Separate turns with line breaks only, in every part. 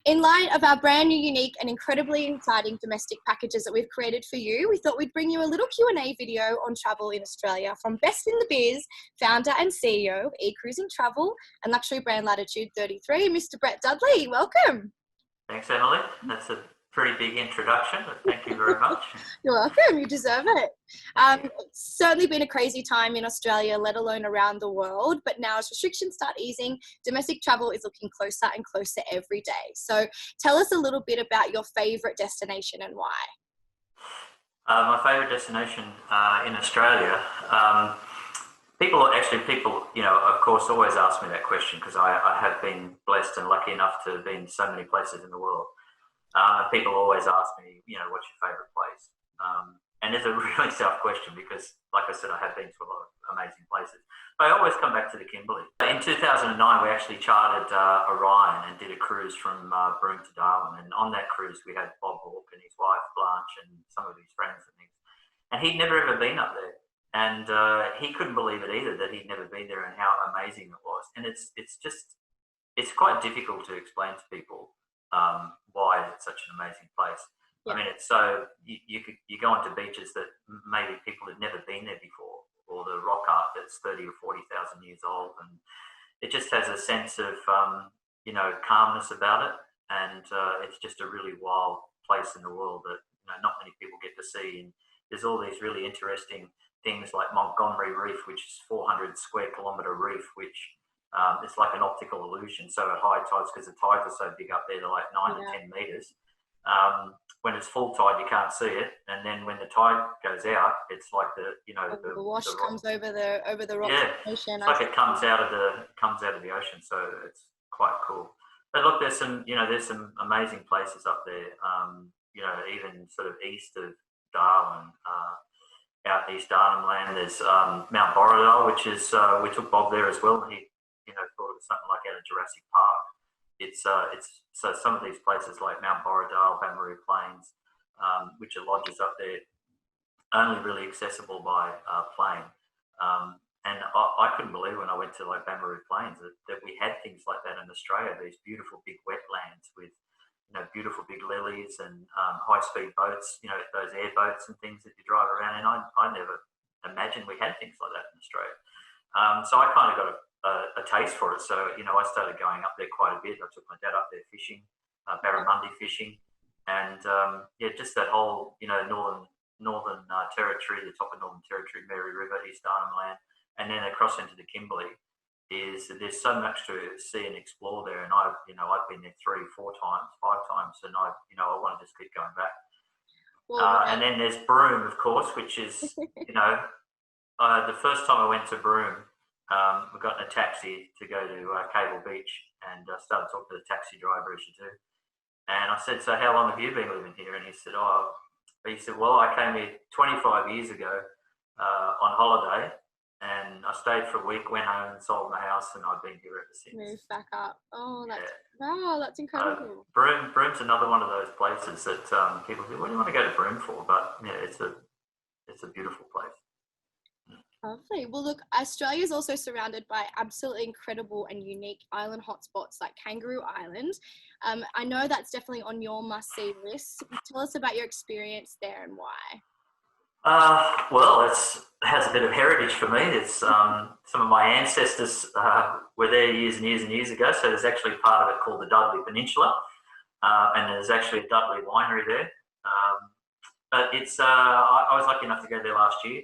In light of our brand new, unique and incredibly exciting domestic packages that we've created for you, we thought we'd bring you a little Q&A video on travel in Australia from Best in the Biz, founder and CEO of ecruising.travel and luxury brand Latitude 33, Mr. Brett Dudley. Welcome.
Thanks, Emily. That's a pretty big introduction, but thank you very much.
You're welcome. You deserve it. It's certainly been a crazy time in Australia, let alone around the world. But now as restrictions start easing, domestic travel is looking closer and closer every day. So tell us a little bit about your favourite destination and why.
My favourite destination in Australia, people, of course, always ask me that question because I have been blessed and lucky enough to have been so many places in the world. People always ask me, what's your favourite place? And it's a really tough question because, like I said, I have been to a lot of amazing places. But I always come back to the Kimberley. In 2009, we actually chartered Orion and did a cruise from Broome to Darwin. And on that cruise, we had Bob Hawke and his wife, Blanche, and some of his friends and things. And he'd never ever been up there. And he couldn't believe it either that he'd never been there and how amazing it was. And it's quite difficult to explain to people why it's such an amazing place. Yeah. I mean, it's so you go onto beaches that maybe people had never been there before, or the rock art that's 30 or 40,000 years old, and it just has a sense of calmness about it, and it's just a really wild place in the world that not many people get to see. And there's all these really interesting things like Montgomery Reef, which is 400 square kilometre reef, which it's like an optical illusion. So at high tides, because the tides are so big up there, they're like 9 to 10 metres. When it's full tide, you can't see it, and then when the tide goes out, it's like the
wash comes over the rock.
Yeah,
ocean.
It's like it comes out of the ocean. So it's quite cool. But look, there's some amazing places up there. Even sort of east of Darwin, out East Arnhem Land, there's Mount Borrowdale, which is we took Bob there as well, and he thought it was something like out of Jurassic Park. It's so some of these places like Mount Borrowdale, Bamaroo Plains, which are lodges up there, only really accessible by plane. And I couldn't believe when I went to like Bamaroo Plains that we had things like that in Australia. These beautiful big wetlands with beautiful big lilies and high-speed boats, those airboats and things that you drive around in. I never imagined we had things like that in Australia. So I kind of got a taste for it. So, I started going up there quite a bit. I took my dad up there fishing, barramundi fishing, and just that whole, northern territory, the top of Northern Territory, Mary River, East Arnhem Land, and then across into the Kimberley. There's so much to see and explore there, and I've been there 3, 4 times, 5 times, and I want to just keep going back. And then there's Broome, of course, which is the first time I went to Broome, we got in a taxi to go to Cable Beach, and I started talking to the taxi driver as you do, and I said, "So how long have you been living here?" And he said, "Well, I came here 25 years ago on holiday." And I stayed for a week, went home and sold my house, and I've been here ever since.
Moved back up. Oh, wow, that's incredible.
Broome's another one of those places that people say, "What do you want to go to Broome for?" But yeah, it's a beautiful place.
Lovely. Well, look, Australia is also surrounded by absolutely incredible and unique island hotspots like Kangaroo Island. I know that's definitely on your must-see list. Tell us about your experience there and why.
Well, it has a bit of heritage for me. It's some of my ancestors were there years and years and years ago. So there's actually part of it called the Dudley Peninsula, and there's actually a Dudley winery there. But it's I was lucky enough to go there last year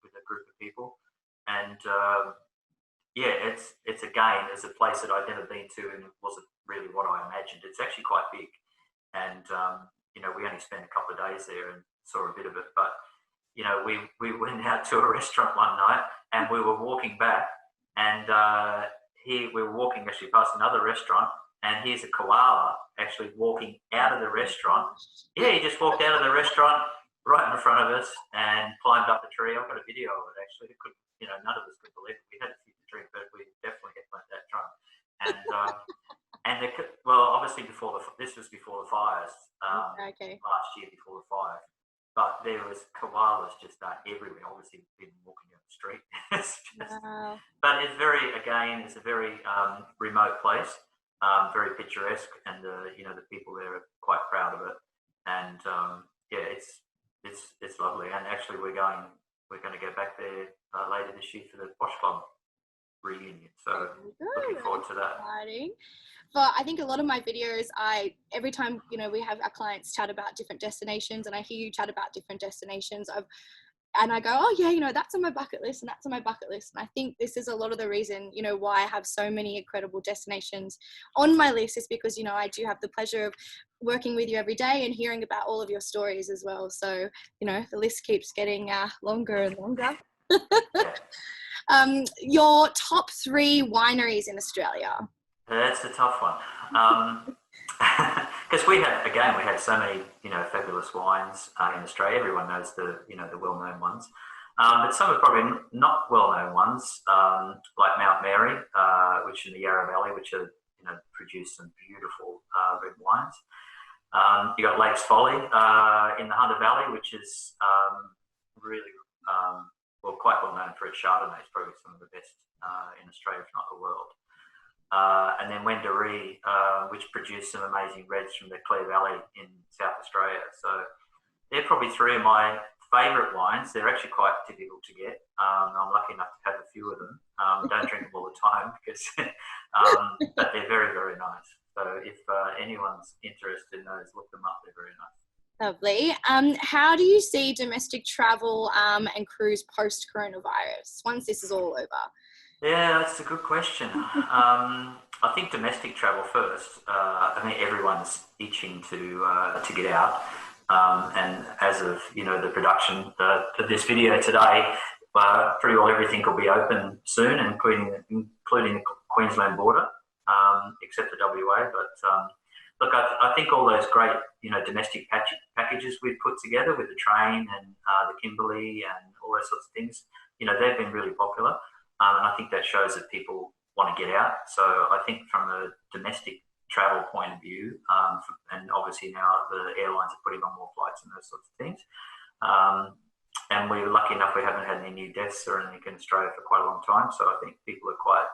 with a group of people, and it's a place that I'd never been to, and it wasn't really what I imagined. It's actually quite big, and we only spent a couple of days there and saw a bit of it, but. We went out to a restaurant one night and we were walking back, and we were walking actually past another restaurant, and here's a koala actually walking out of the restaurant. Yeah, he just walked out of the restaurant right in front of us and climbed up the tree. I've got a video of it actually. None of us could believe it. We had a few to drink, but we definitely weren't that drunk. And obviously this was before the fires. Last year before the fires. But there was koalas just everywhere. Obviously, been walking down the street. Wow. But it's a very remote place. very picturesque, and you know, the people there are quite proud of it. And yeah, it's lovely. And actually, we're going to go back there later this year for the Bosch Club reunion. So looking forward to that.
Exciting. But I think a lot of my videos, every time, you know, we have our clients chat about different destinations, and I hear you chat about different destinations, and I go, oh yeah, you know, that's on my bucket list and that's on my bucket list. And I think this is a lot of the reason, you know, why I have so many incredible destinations on my list, is because, you know, I do have the pleasure of working with you every day and hearing about all of your stories as well. So, you know, the list keeps getting longer and longer. Your top 3 wineries in Australia?
That's a tough one. Because we have so many, you know, fabulous wines in Australia. Everyone knows the, you know, the well-known ones, but some are probably not well-known ones, like Mount Mary, which in the Yarra Valley, which are, you know, produce some beautiful red wines. You got Lakes Folly in the Hunter Valley, which is really well, quite well known for its Chardonnay. It's probably some of the best in Australia, if not the world. And then Wendouree, which produced some amazing reds from the Clare Valley in South Australia. So they're probably 3 of my favourite wines. They're actually quite difficult to get. I'm lucky enough to have a few of them. Don't drink them all the time because, but they're very, very nice. So if anyone's interested in those, look them up. They're very nice.
Lovely. How do you see domestic travel and cruise post-coronavirus once this is all over?
Yeah, that's a good question. I think domestic travel first. I think everyone's itching to get out, and as of, you know, the production for this video today, pretty well everything will be open soon, including the Queensland border, except for WA. But look, I think all those great, you know, domestic packages we've put together with the train and the Kimberley and all those sorts of things, you know, they've been really popular. And I think that shows that people want to get out. So I think from a domestic travel point of view, and obviously now the airlines are putting on more flights and those sorts of things. And we're lucky enough we haven't had any new deaths or anything in Australia for quite a long time. So I think people are quite,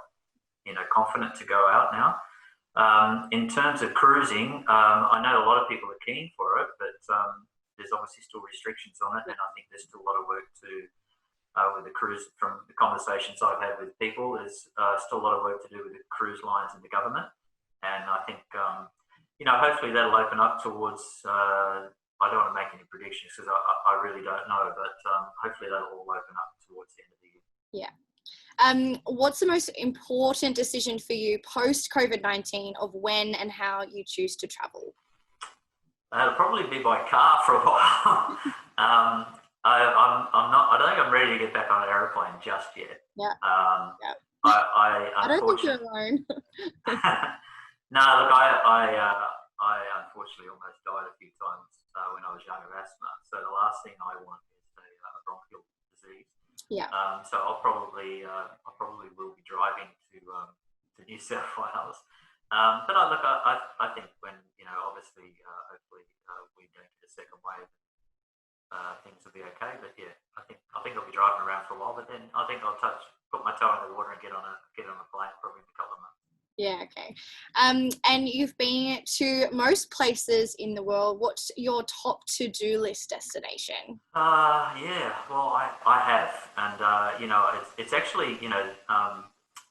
you know, confident to go out now. In terms of cruising, I know a lot of people are keen for it, but there's obviously still restrictions on it, and I think there's still a lot of work to with the cruise. From the conversations I've had with people, there's still a lot of work to do with the cruise lines and the government. And I think, you know, hopefully that'll open up towards, I don't want to make any predictions because I really don't know, but hopefully that'll all open up towards the end of the year.
Yeah. What's the most important decision for you post COVID-19 of when and how you choose to travel?
It'll probably be by car for a while. I don't think I'm ready to get back on an aeroplane just yet.
Yeah.
I
don't think you're alone.
No, look, I unfortunately almost died a few times when I was young of asthma. So the last thing I want is a bronchial disease.
Yeah.
So I probably will be driving to New South Wales. But I think when, you know, obviously, hopefully we don't get a second wave. Things will be okay, but yeah, I think I'll be driving around for a while. But then I think I'll put my toe in the water and get on a plane probably in a couple of months.
Yeah, okay. And you've been to most places in the world. What's your top to-do list destination?
Yeah, well, I have, and you know, it's actually, you know,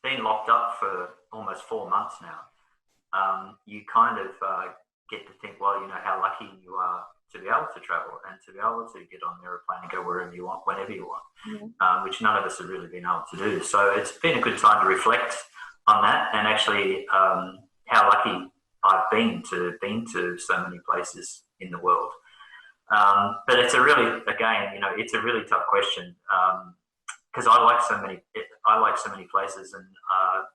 been locked up for almost 4 months now. You kind of get to think, well, you know, how lucky you are to be able to travel and to be able to get on an aeroplane and go wherever you want, whenever you want, which none of us have really been able to do. So it's been a good time to reflect on that, and actually how lucky I've been to so many places in the world. But it's a really, again, you know, it's a really tough question because I like so many places, and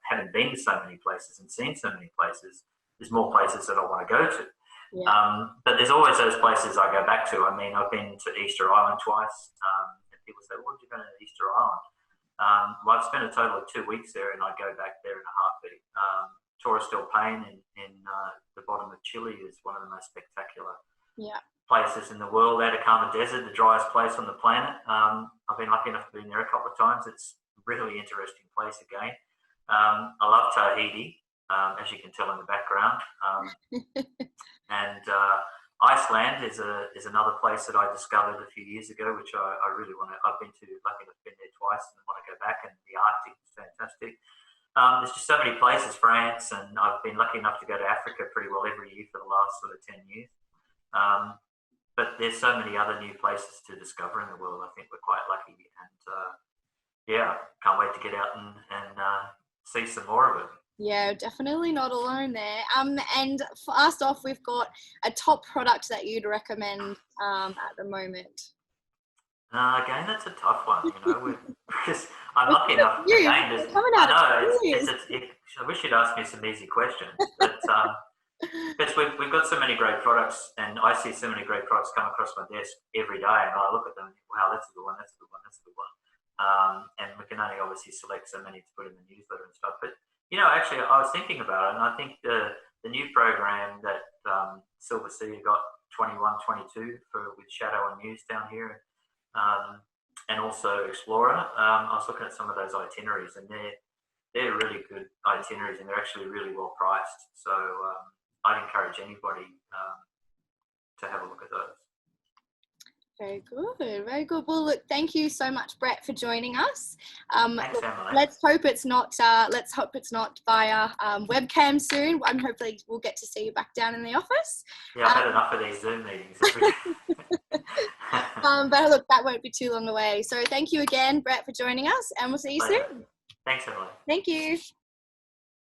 having been to so many places and seen so many places, there's more places that I want to go to. Yeah. But there's always those places I go back to. I mean, I've been to Easter Island twice, and people say, "What did you go to Easter Island?" Well, I've spent a total of 2 weeks there, and I go back there in a heartbeat. Torres del Paine in the bottom of Chile is one of the most spectacular places in the world. Atacama Desert, the driest place on the planet. I've been lucky enough to be there a couple of times. It's a really interesting place again. I love Tahiti. as you can tell in the background. And Iceland is another place that I discovered a few years ago, which I really want to. I've been to, lucky enough, been there twice, and want to go back. And the Arctic is fantastic. There's just so many places, France, and I've been lucky enough to go to Africa pretty well every year for the last sort of 10 years. But there's so many other new places to discover in the world. I think we're quite lucky, and yeah, can't wait to get out and see some more of it.
Yeah, definitely not alone there. And first off, we've got a top product that you'd recommend at the moment.
Again, that's a tough one. I'm lucky enough. Again, I wish you'd asked me some easy questions, but because we've got so many great products, and I see so many great products come across my desk every day, and I look at them and think, wow, that's a good one, that's a good one, that's a good one. And we can only obviously select so many to put in the newsletter and stuff. But actually, I was thinking about it, and I think the new program that Silver Sea got 21-22 with Shadow and Muse down here. And also Explorer. I was looking at some of those itineraries, and they're really good itineraries, and they're actually really well priced. So I'd encourage anybody to have a look at those.
Very good, very good. Well, look, thank you so much, Brett, for joining us.
Thanks, Emily.
Let's hope it's not via webcam soon. And hopefully we'll get to see you back down in the office.
Yeah, I've had enough of these Zoom meetings.
But look, that won't be too long away. So thank you again, Brett, for joining us, and we'll see you soon.
Thanks, Emily.
Thank you.